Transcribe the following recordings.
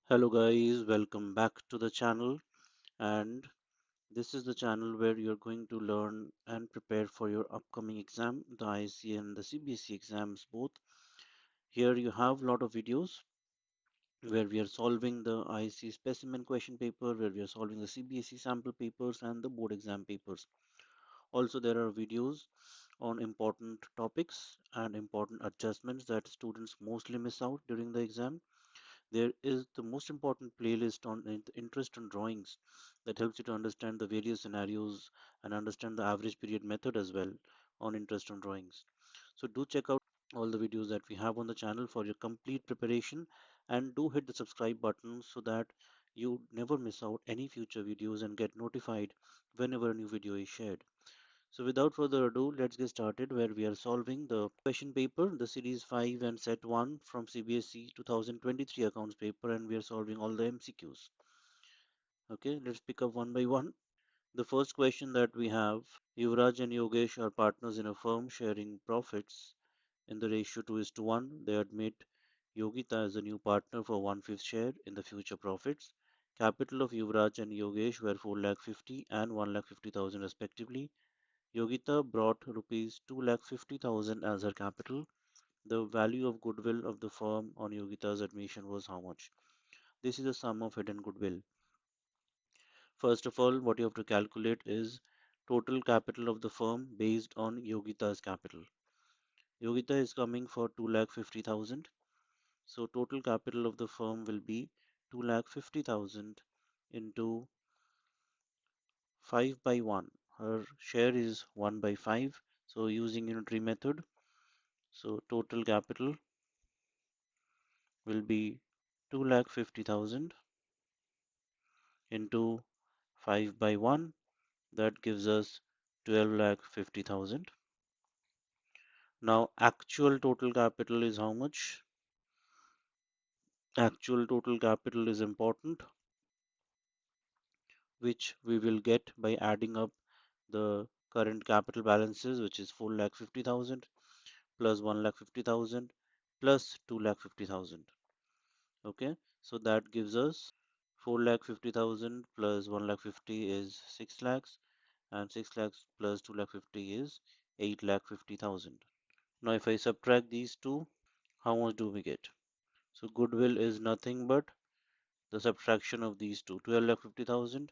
Hello guys, welcome back to the channel, and this is the channel where you're going to learn and prepare for your upcoming exam, the IC and the CBSE exams both. Here you have a lot of videos where we are solving the IC specimen question paper, where we are solving the CBSE sample papers and the board exam papers. Also there are videos on important topics and important adjustments that students mostly miss out during the exam. There is the most important playlist on interest in drawings that helps you to understand the various scenarios and understand the average period method as well on interest on drawings. So do check out all the videos that we have on the channel for your complete preparation, and do hit the subscribe button so that you never miss out any future videos and get notified whenever a new video is shared. So without further ado, let's get started where we are solving the question paper, the series 5 and set 1 from CBSE 2023 accounts paper, and we are solving all the MCQs. Okay, let's pick up one by one. The first question that we have, Yuvraj and Yogesh are partners in a firm sharing profits in the ratio 2 is to 1. They admit Yogita as a new partner for 1/5 share in the future profits. Capital of Yuvraj and Yogesh were 4,50,000 and 1,50,000 respectively. Yogita brought rupees 2,50,000 as her capital. The value of goodwill of the firm on Yogita's admission was how much? This is the sum of hidden goodwill. First of all, what you have to calculate is total capital of the firm based on Yogita's capital. Yogita is coming for 2,50,000. So total capital of the firm will be 2,50,000 into 5 by 1. Her share is 1 by 5. So using unitary method, so total capital will be 2,50,000 into 5 by 1. That gives us 12,50,000. Now actual total capital is how much? Actual total capital is important, which we will get by adding up the current capital balances, which is 4,50,000 plus 1,50,000 plus 2,50,000. Okay, so that gives us 4,50,000 plus 1,50,000 is 6 lakhs, and 6 lakhs plus 2 lakh 50 is 8 lakh 50,000. Now if I subtract these two, how much do we get? So goodwill is nothing but the subtraction of these two, 12 lakh 50,000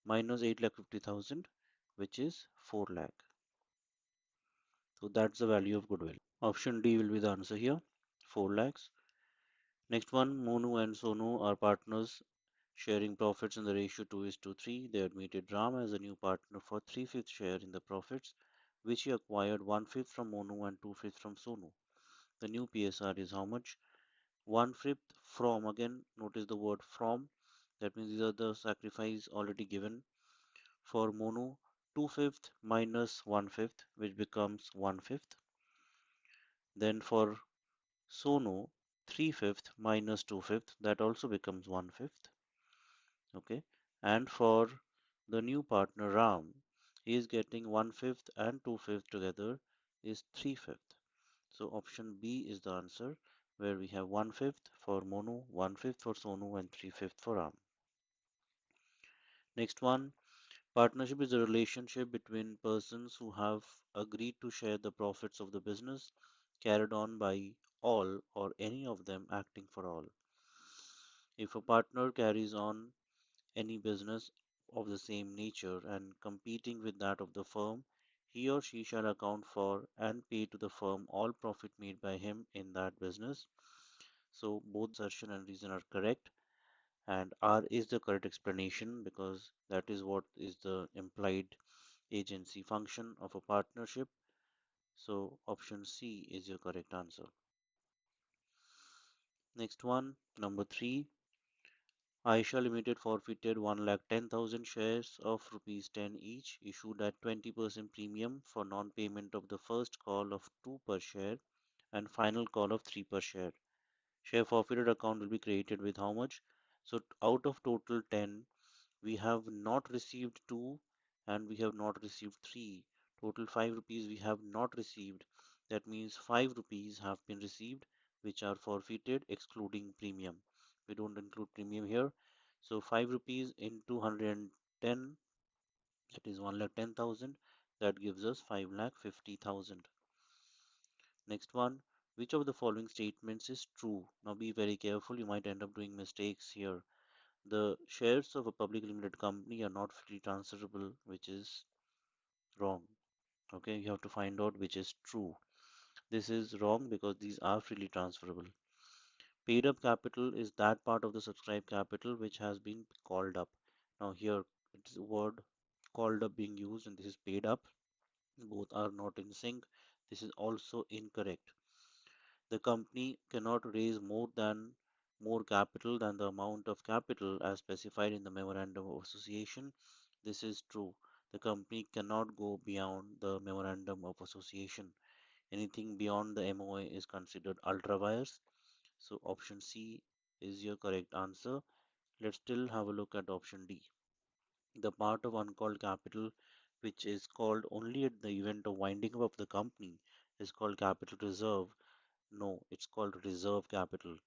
minus 8 lakh 50,000, which is 4 lakh. So that's the value of goodwill. Option D will be the answer here, 4 lakhs. Next one, Monu and Sonu are partners sharing profits in the ratio 2 is to 3. They admitted Ram as a new partner for 3/5 share in the profits, which he acquired 1/5 from Monu and 2/5 from Sonu. The new PSR is how much? 1/5 from, again, notice the word from. That means these are the sacrifice already given. For Monu, 2/5 minus 1/5, which becomes 1/5. Then for Sonu, 3/5 minus 2/5, that also becomes 1/5. Okay, and for the new partner Ram, he is getting 1/5 and 2/5 together is 3/5. So option B is the answer, where we have 1/5 for Monu, 1/5 for Sonu, and 3/5 for Ram. Next one, partnership is a relationship between persons who have agreed to share the profits of the business carried on by all or any of them acting for all. If a partner carries on any business of the same nature and competing with that of the firm, he or she shall account for and pay to the firm all profit made by him in that business. So both assertion and reason are correct, and R is the correct explanation because that is what is the implied agency function of a partnership. So option C is your correct answer. Next one, number 3. Aisha Limited forfeited 1,10,000 shares of rupees 10 each, issued at 20% premium for non-payment of the first call of 2 per share and final call of 3 per share. Share forfeited account will be created with how much? So out of total 10, we have not received 2 and we have not received 3. Total 5 rupees we have not received. That means 5 rupees have been received, which are forfeited excluding premium, We don't include premium here. So 5 rupees into 110, that is 1,10,000. That gives us 5,50,000. Next one, which of the following statements is true? Now be very careful, you might end up doing mistakes here. The shares of a public limited company are not freely transferable, which is wrong. Okay, you have to find out which is true. This is wrong because these are freely transferable. Paid up capital is that part of the subscribed capital which has been called up. Now here it is a word called up being used and this is paid up. Both are not in sync. This is also incorrect. The company cannot raise more capital than the amount of capital as specified in the memorandum of association. This is true. The company cannot go beyond the memorandum of association. Anything beyond the MOA is considered ultra vires. So option C is your correct answer. Let's still have a look at option D. The part of uncalled capital which is called only at the event of winding up of the company is called capital reserve. No, it's called reserve capital.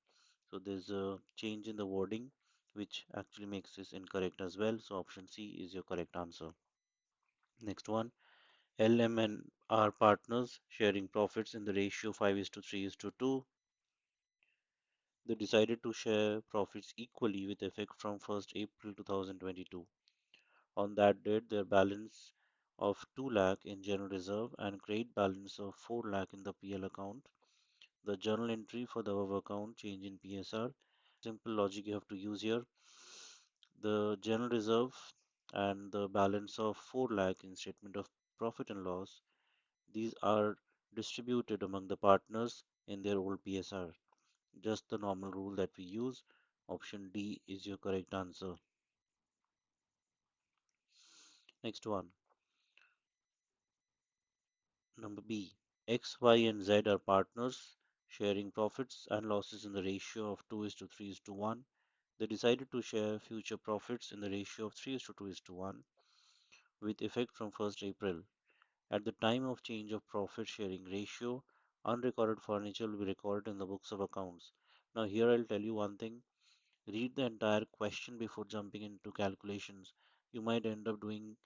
So there's a change in the wording which actually makes this incorrect as well. So option C is your correct answer. Next one, LM and R partners sharing profits in the ratio 5 is to 3 is to 2. They decided to share profits equally with effect from 1st April 2022. On that date, their balance of 2 lakh in general reserve and credit balance of 4 lakh in the PL account. The journal entry for the above account change in PSR. Simple logic you have to use here. The general reserve and the balance of 4 lakh in statement of profit and loss, these are distributed among the partners in their old PSR. Just the normal rule that we use. Option D is your correct answer. Next one, number B. X, Y, and Z are partners sharing profits and losses in the ratio of 2 is to 3 is to 1. They decided to share future profits in the ratio of 3 is to 2 is to 1 with effect from 1st April. At the time of change of profit sharing ratio, unrecorded furniture will be recorded in the books of accounts. Now, here I'll tell you one thing. Read the entire question before jumping into calculations. You might end up doing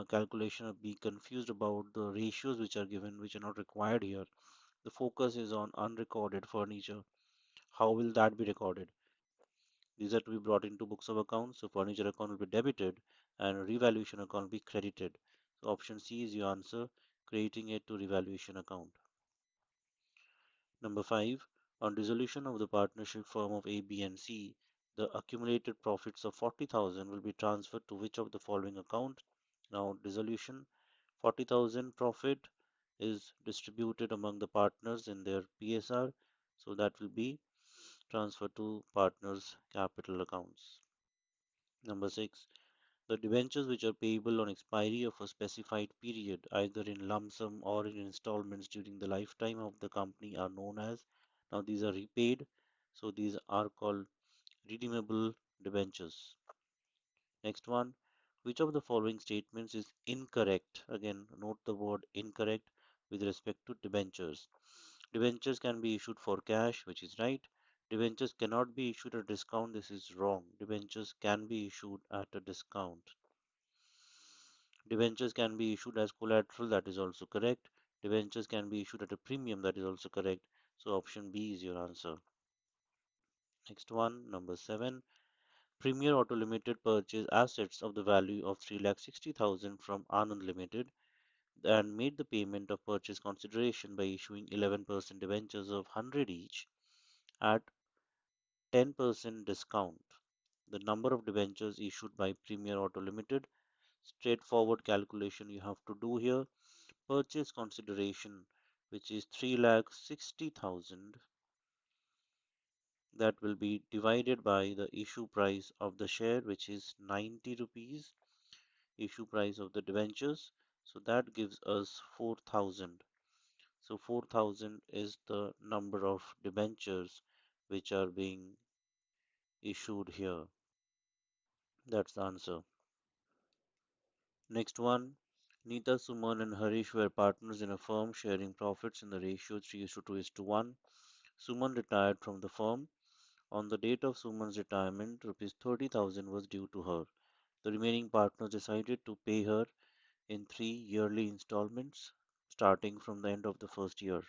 calculation or be confused about the ratios which are given, which are not required here. The focus is on unrecorded furniture. How will that be recorded? These are to be brought into books of accounts. So furniture account will be debited and revaluation account will be credited. So option C is your answer, creating it to revaluation account. Number 5. On dissolution of the partnership firm of A, B, and C, the accumulated profits of 40,000 will be transferred to which of the following account? Now, dissolution 40,000 profit is distributed among the partners in their PSR, so that will be transferred to partners' capital accounts. Number 6. The debentures which are payable on expiry of a specified period, either in lump sum or in installments during the lifetime of the company, are known as. Now, these are repaid, so these are called redeemable debentures. Next one, which of the following statements is incorrect? Again, note the word incorrect with respect to debentures. Debentures can be issued for cash, which is right. Debentures cannot be issued at a discount, this is wrong. Debentures can be issued at a discount. Debentures can be issued as collateral, that is also correct. Debentures can be issued at a premium, that is also correct. So option B is your answer. Next one, number 7. Premier Auto Limited purchased assets of the value of 3,60,000 from Anand Limited and made the payment of purchase consideration by issuing 11% debentures of 100 each at 10% discount. The number of debentures issued by Premier Auto Limited, straightforward calculation you have to do here. Purchase consideration, which is 3,60,000, that will be divided by the issue price of the share, which is 90 rupees, issue price of the debentures. So that gives us 4,000. So 4,000 is the number of debentures which are being issued here. That's the answer. Next one. Neeta, Suman, and Harish were partners in a firm sharing profits in the ratio 3 is to 2 is to 1. Suman retired from the firm On the date of Suman's retirement, rupees 30,000 was due to her. The remaining partners decided to pay her in three yearly installments starting from the end of the first year.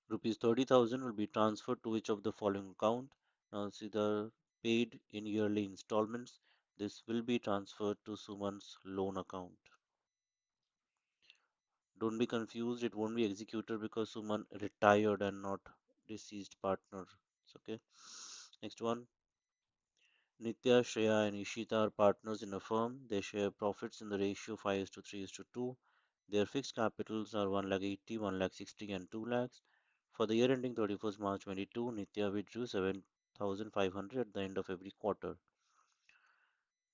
Rupees 30,000 will be transferred to each of the following account. Now it's either paid in yearly installments. This will be transferred to Suman's loan account. Don't be confused, it won't be executed because Suman retired and not deceased partner. It's okay. Next one. Nitya, Shreya, and Ishita are partners in a firm. They share profits in the ratio 5 is to 3 is to 2. Their fixed capitals are 1 lakh 80, 1 lakh 60, and 2 lakhs. For the year ending 31st March 22, Nitya withdrew 7,500 at the end of every quarter.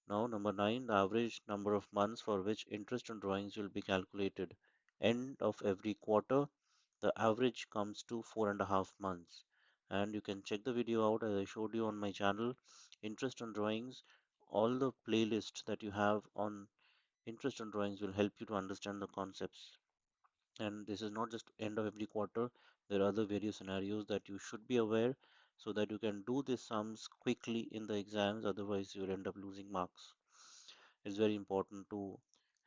Now, number 9, the average number of months for which interest on drawings will be calculated. End of every quarter, the average comes to 4.5 months. And you can check the video out as I showed you on my channel. Interest on drawings, all the playlists that you have on interest on drawings will help you to understand the concepts. And this is not just end of every quarter, there are other various scenarios that you should be aware so that you can do these sums quickly in the exams, otherwise you'll end up losing marks. It's very important to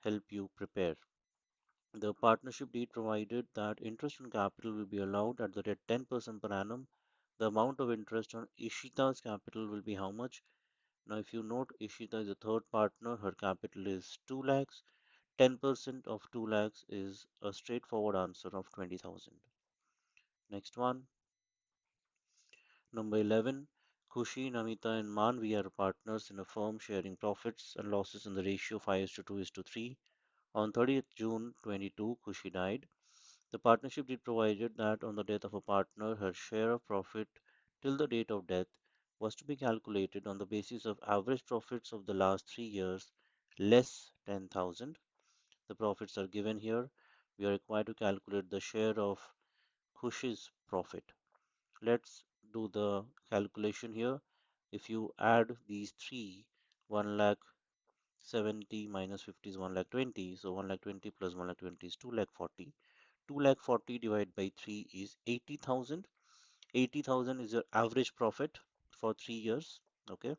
help you prepare. The partnership deed provided that interest on capital will be allowed at the rate 10% per annum. The amount of interest on Ishita's capital will be how much? Now, if you note, Ishita is the third partner, her capital is 2 lakhs. 10% of 2 lakhs is a straightforward answer of 20,000. Next one, number 11. Khushi, Namita, and Manvi are partners in a firm sharing profits and losses in the ratio 5 is to 2 is to 3. On 30th June 22, Khushi died. The partnership deed provided that on the death of a partner, her share of profit till the date of death was to be calculated on the basis of average profits of the last 3 years less 10,000. The profits are given here. We are required to calculate the share of Khushi's profit. Let's do the calculation here. If you add these three, 1 lakh 70 minus 50 is 1 lakh 20. So 1 lakh 20 plus 1 lakh 20 is 2 lakh 40. 2 lakh 40 divided by 3 is 80,000. 80,000 is your average profit for 3 years. Okay.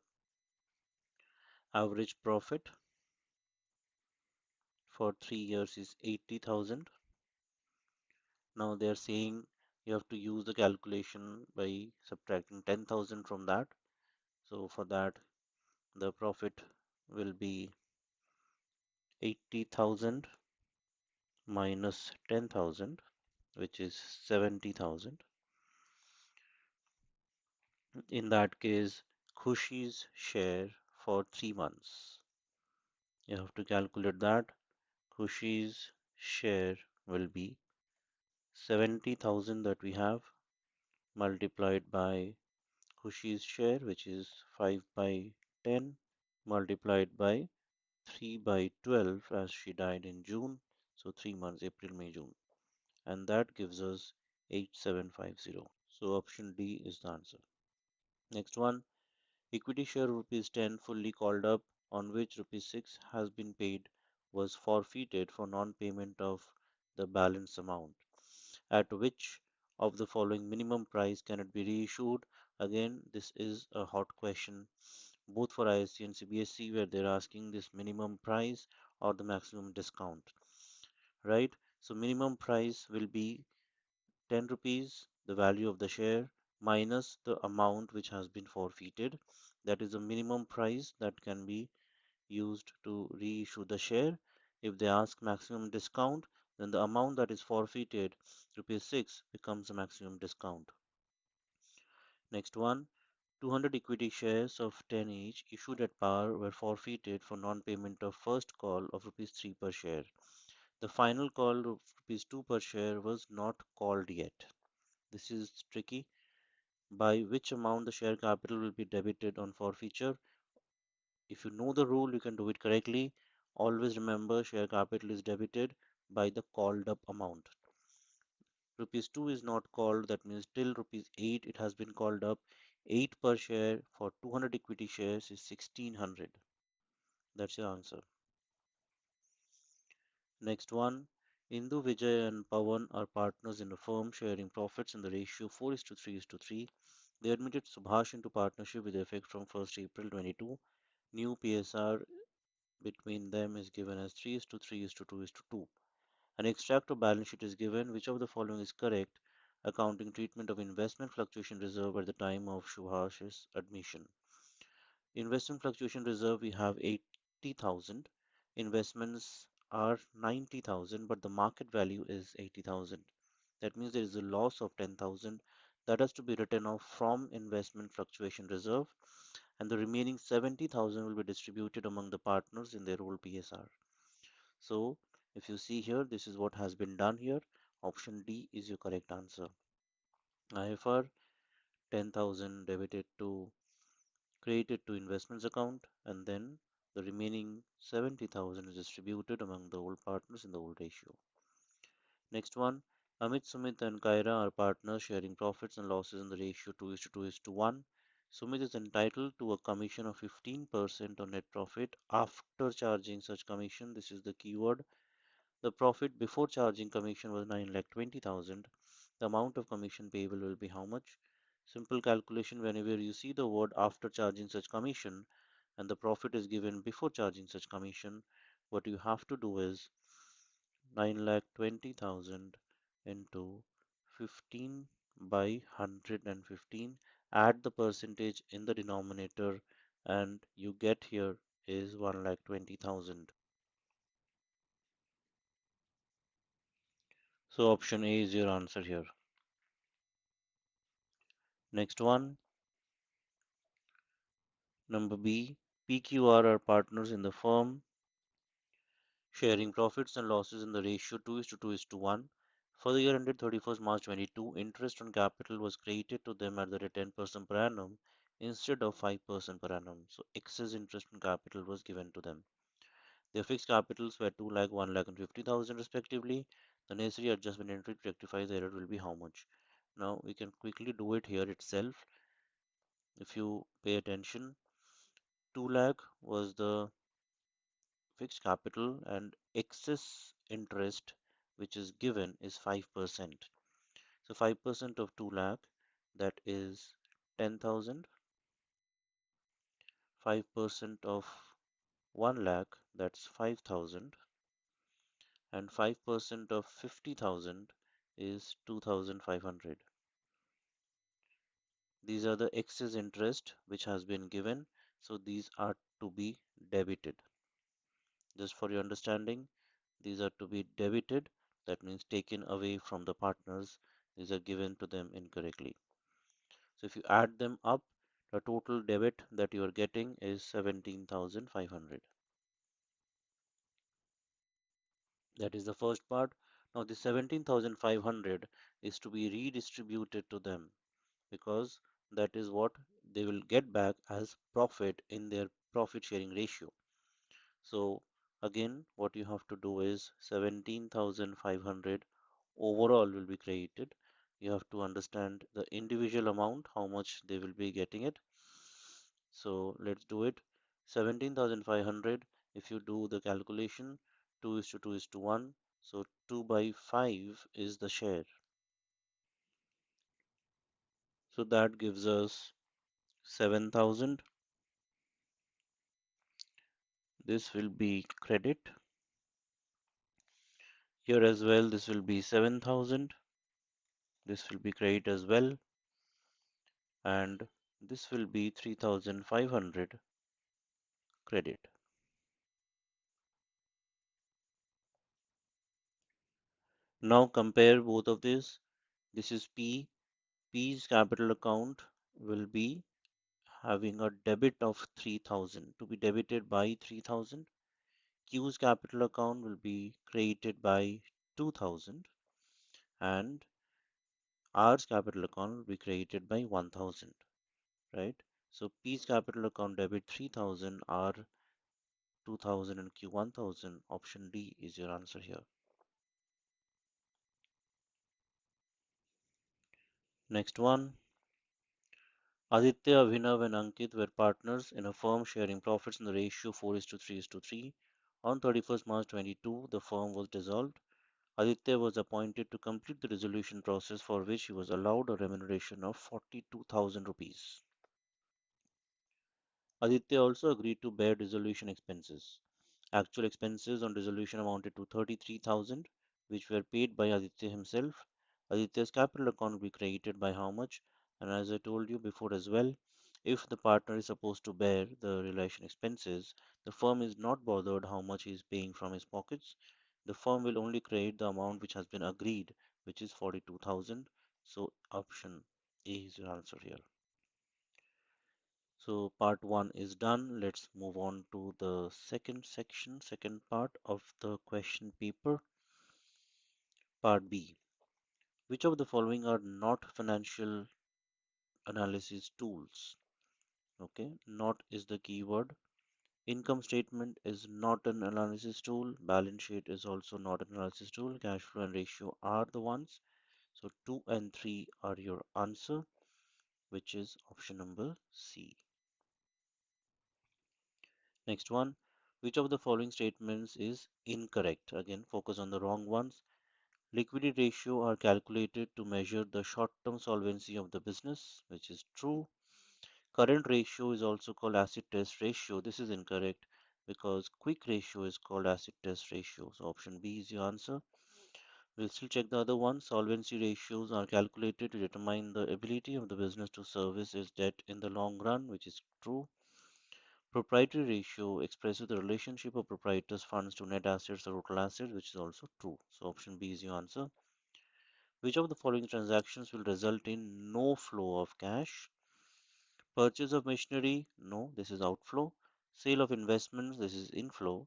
Average profit for 3 years is 80,000. Now they are saying you have to use the calculation by subtracting 10,000 from that. So for that, the profit will be 80,000 minus 10,000, which is 70,000. In that case, Khushi's share for 3 months. You have to calculate that. Khushi's share will be 70,000 that we have multiplied by Khushi's share, which is 5 by 10, multiplied by 3 by 12 as she died in June. So 3 months, April, May, June. And that gives us 8750. So option D is the answer. Next one, equity share rupees 10 fully called up on which rupees 6 has been paid was forfeited for non-payment of the balance amount. At which of the following minimum price can it be reissued? Again, this is a hot question both for ISC and CBSE where they're asking this minimum price or the maximum discount, right? So minimum price will be 10 rupees, the value of the share, minus the amount which has been forfeited. That is the minimum price that can be used to reissue the share. If they ask maximum discount, then the amount that is forfeited, rupees 6, becomes the maximum discount. Next one, 200 equity shares of 10 each issued at par were forfeited for non-payment of first call of rupees 3 per share. The final call of rupees 2 per share was not called yet. This is tricky. By which amount the share capital will be debited on forfeiture? If you know the rule, you can do it correctly. Always remember share capital is debited by the called up amount. Rupees 2 is not called, that means till rupees 8 it has been called up. 8 per share for 200 equity shares is 1600. That's your answer. Next one, Indu, Vijay, and Pawan are partners in a firm sharing profits in the ratio 4 is to 3 is to 3. They admitted Subhash into partnership with effect from 1st April 22. New PSR between them is given as 3 is to 3 is to 2 is to 2. An extract of balance sheet is given. Which of the following is correct? Accounting treatment of investment fluctuation reserve at the time of Subhash's admission. Investment fluctuation reserve we have 80,000. Investments are 90,000, but the market value is 80,000. That means there is a loss of 10,000 that has to be written off from investment fluctuation reserve, and the remaining 70,000 will be distributed among the partners in their old PSR. So, if you see here, this is what has been done here. Option D is your correct answer. IFR 10,000 debited to created to investments account, and then the remaining 70,000 is distributed among the old partners in the old ratio. Next one, Amit, Sumit, and Kaira are partners sharing profits and losses in the ratio 2 is to 2 is to 1. Sumit is entitled to a commission of 15% on net profit after charging such commission. This is the keyword. The profit before charging commission was 9,20,000. The amount of commission payable will be how much? Simple calculation, whenever you see the word after charging such commission and the profit is given before charging such commission, what you have to do is 9,20,000 into 15 by 115, add the percentage in the denominator, and you get here is 1,20,000. So option A is your answer here. Next one, number B, PQR are partners in the firm sharing profits and losses in the ratio 2 is to 2 is to 1. For the year ended 31st March 22, interest on capital was credited to them at the rate 10% per annum instead of 5% per annum. So excess interest on capital was given to them. Their fixed capitals were 2 lakh, 1 lakh and 50,000 respectively. The necessary adjustment entry to rectify the error will be how much? Now we can quickly do it here itself. If you pay attention, 2 lakh was the fixed capital and excess interest which is given is 5%. So 5% of 2 lakh, that is 10,000. 5% of 1 lakh, that's 5,000. And 5% of 50,000 is 2,500. These are the excess interest which has been given. So these are to be debited. Just for your understanding, these are to be debited. That means taken away from the partners. These are given to them incorrectly. So if you add them up, the total debit that you are getting is 17,500. That is the first part. Now the 17,500 is to be redistributed to them because that is what they will get back as profit in their profit sharing ratio. So again, what you have to do is 17,500 overall will be credited. You have to understand the individual amount, how much they will be getting it. So let's do it. 17,500. If you do the calculation, 2 is to 2 is to 1. So 2 by 5 is the share. So that gives us 7,000. This will be credit. Here as well, this will be 7,000. This will be credit as well. And this will be 3,500 credit. Now compare both of this. This is P. P's capital account will be having a debit of 3,000 to be debited by 3,000. Q's capital account will be created by 2,000 and R's capital account will be created by 1,000, right? So P's capital account debit 3,000, R 2,000 and Q 1,000. Option D is your answer here. Next one. Aditya, Abhinav and Ankit were partners in a firm sharing profits in the ratio 4 is to 3 is to 3. On 31st March 22, the firm was dissolved. Aditya was appointed to complete the resolution process for which he was allowed a remuneration of 42,000 rupees. Aditya also agreed to bear resolution expenses. Actual expenses on resolution amounted to 33,000, which were paid by Aditya himself. Aditya's capital account will be credited by how much? And as I told you before as well, if the partner is supposed to bear the relation expenses, the firm is not bothered how much he is paying from his pockets. The firm will only credit the amount which has been agreed, which is 42,000. So option A is your answer here. So part one is done. Let's move on to the second section, second part of the question paper. Part B. Which of the following are not financial analysis tools? Okay, not is the keyword. Income statement is not an analysis tool. Balance sheet is also not an analysis tool. Cash flow and ratio are the ones. So 2 and 3 are your answer, which is option number C. Next one, which of the following statements is incorrect? Again, focus on the wrong ones. Liquidity ratio are calculated to measure the short-term solvency of the business, which is true. Current ratio is also called acid test ratio. This is incorrect because quick ratio is called acid test ratio. So option B is your answer. We'll still check the other one. Solvency ratios are calculated to determine the ability of the business to service its debt in the long run, which is true. Proprietary ratio expresses the relationship of proprietors' funds to net assets or total assets, which is also true. So option B is your answer. Which of the following transactions will result in no flow of cash? Purchase of machinery? No, this is outflow. Sale of investments? This is inflow.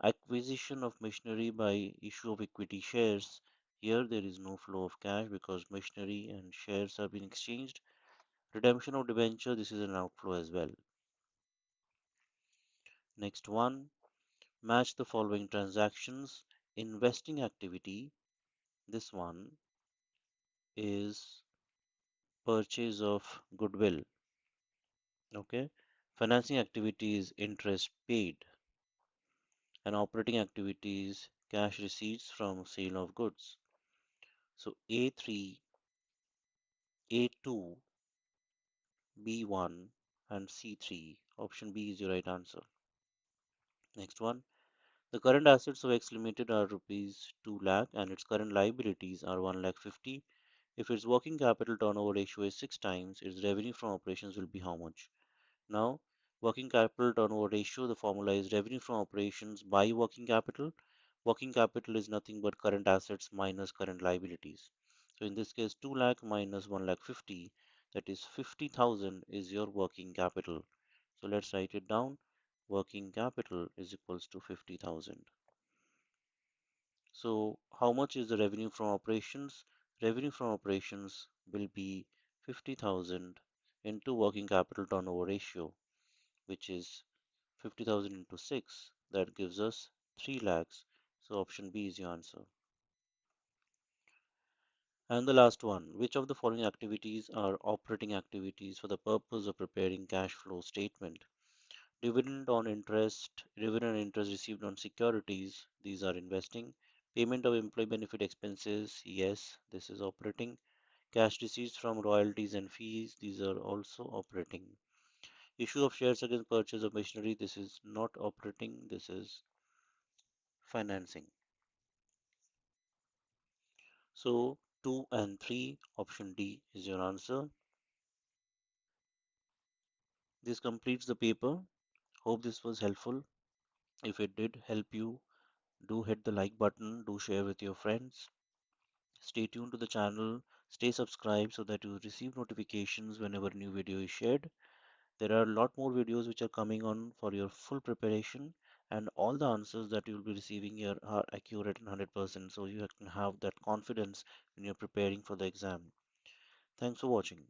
Acquisition of machinery by issue of equity shares? Here there is no flow of cash because machinery and shares are being exchanged. Redemption of debenture? This is an outflow as well. Next one. Match the following transactions. Investing activity, this one is purchase of goodwill. Okay. Financing activity is interest paid, and operating activities cash receipts from sale of goods. So A3, A2, B1, and C3. Option B is your right answer. Next one. The current assets of X Limited are rupees 2 lakh and its current liabilities are 1 lakh 50. If its working capital turnover ratio is 6 times, its revenue from operations will be how much? Now, working capital turnover ratio, the formula is revenue from operations by working capital. Working capital is nothing but current assets minus current liabilities. So in this case, 2 lakh minus 1 lakh 50, that is 50,000 is your working capital. So let's write it down. Working capital is equals to 50,000. So how much is the revenue from operations? Revenue from operations will be 50,000 into working capital turnover ratio, which is 50,000 into 6. That gives us 3 lakhs. So option B is your answer. And the last one, which of the following activities are operating activities for the purpose of preparing cash flow statement? Dividend on interest received on securities, these are investing. Payment of employee benefit expenses, yes, this is operating. Cash receipts from royalties and fees, these are also operating. Issue of shares against purchase of machinery, this is not operating, this is financing. So 2 and 3, option D is your answer. This completes the paper. Hope this was helpful. If it did help you, do hit the like button, do share with your friends. Stay tuned to the channel, stay subscribed so that you receive notifications whenever new video is shared. There are a lot more videos which are coming on for your full preparation, and all the answers that you will be receiving here are accurate and 100%, so you can have that confidence when you're preparing for the exam. Thanks for watching.